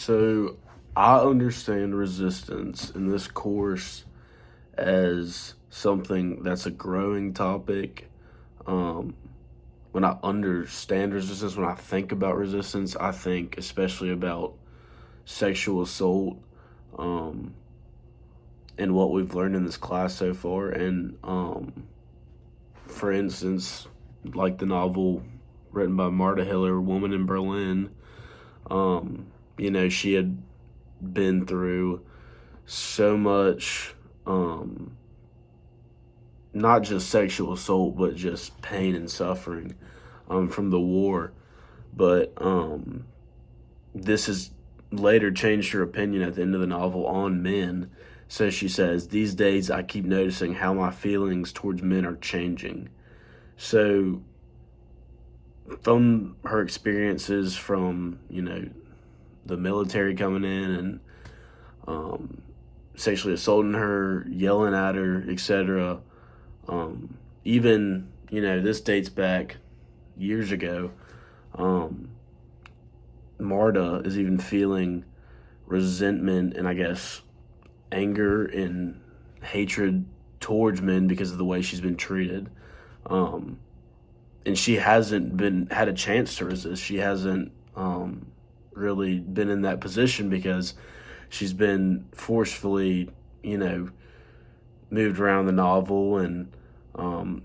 So I understand resistance in this course as something that's a growing topic. Um, when I understand resistance, when I think about resistance, I think especially about sexual assault, um, and what we've learned in this class so far. And for instance, like the novel written by Marta Hiller, Woman in Berlin, um, she had been through so much, not just sexual assault, but just pain and suffering from the war. But this has later changed her opinion at the end of the novel on men. So she says, "These days I keep noticing how my feelings towards men are changing." So from her experiences from, the military coming in and um, sexually assaulting her, yelling at her, etc. Even, this dates back years ago. Um, Marta is even feeling resentment and I guess anger and hatred towards men because of the way she's been treated. Um, and she hasn't been had a chance to resist. She hasn't really been in that position because she's been forcefully, moved around the novel and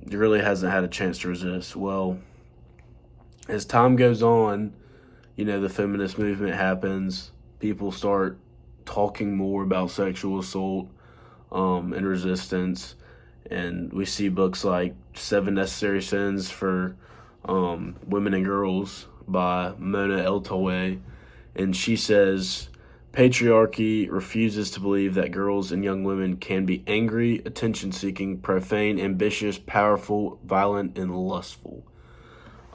really hasn't had a chance to resist. Well, as time goes on, the feminist movement happens. People start talking more about sexual assault and resistance. And we see books like Seven Necessary Sins for Women and Girls by Mona Eltowe. And she says, patriarchy refuses to believe that girls and young women can be angry, attention-seeking, profane, ambitious, powerful, violent, and lustful.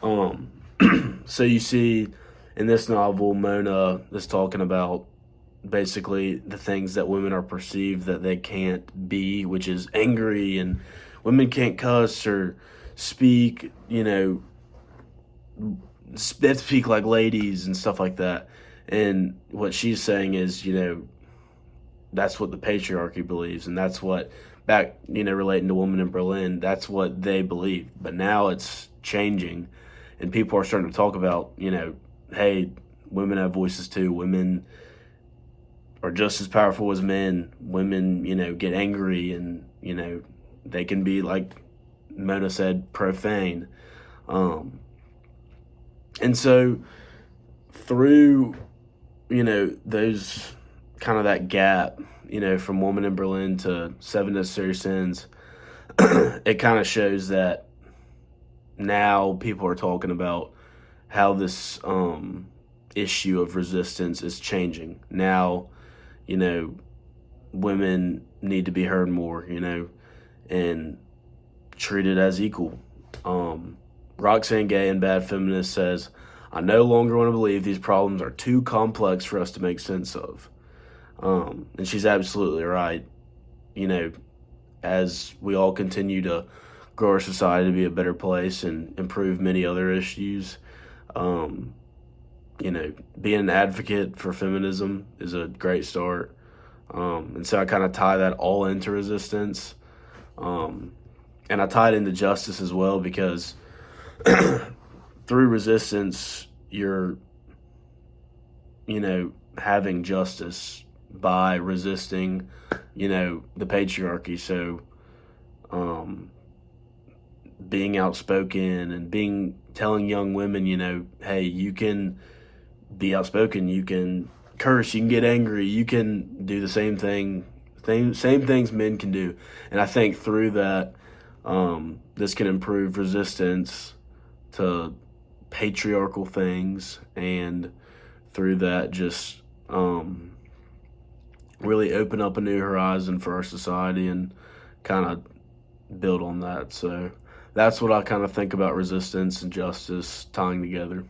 So you see in this novel, Mona is talking about basically the things that women are perceived that they can't be, which is angry, and women can't cuss or speak, speak like ladies and stuff like that. And what she's saying is, that's what the patriarchy believes, and that's what back, relating to Woman in Berlin, that's what they believe. But now it's changing, and people are starting to talk about, hey, women have voices too. Women are just as powerful as men. Women, get angry and, they can be, like Mona said, profane. And so through, those kind of that gap, from Woman in Berlin to Seven Necessary Sins, it kind of shows that now people are talking about how this issue of resistance is changing. Now, women need to be heard more, and treated as equal. Roxane Gay in Bad Feminist says, "I no longer want to believe these problems are too complex for us to make sense of." And she's absolutely right. As we all continue to grow our society to be a better place and improve many other issues, being an advocate for feminism is a great start. And so I kind of tie that all into resistance. And I tie it into justice as well because through resistance, you're, having justice by resisting, the patriarchy. So, being outspoken and telling young women, hey, you can be outspoken, you can curse, you can get angry, you can do the same things men can do. And I think through that, this can improve resistance to patriarchal things, and through that just really open up a new horizon for our society and kind of build on that. So that's what I kind of think about resistance and justice tying together.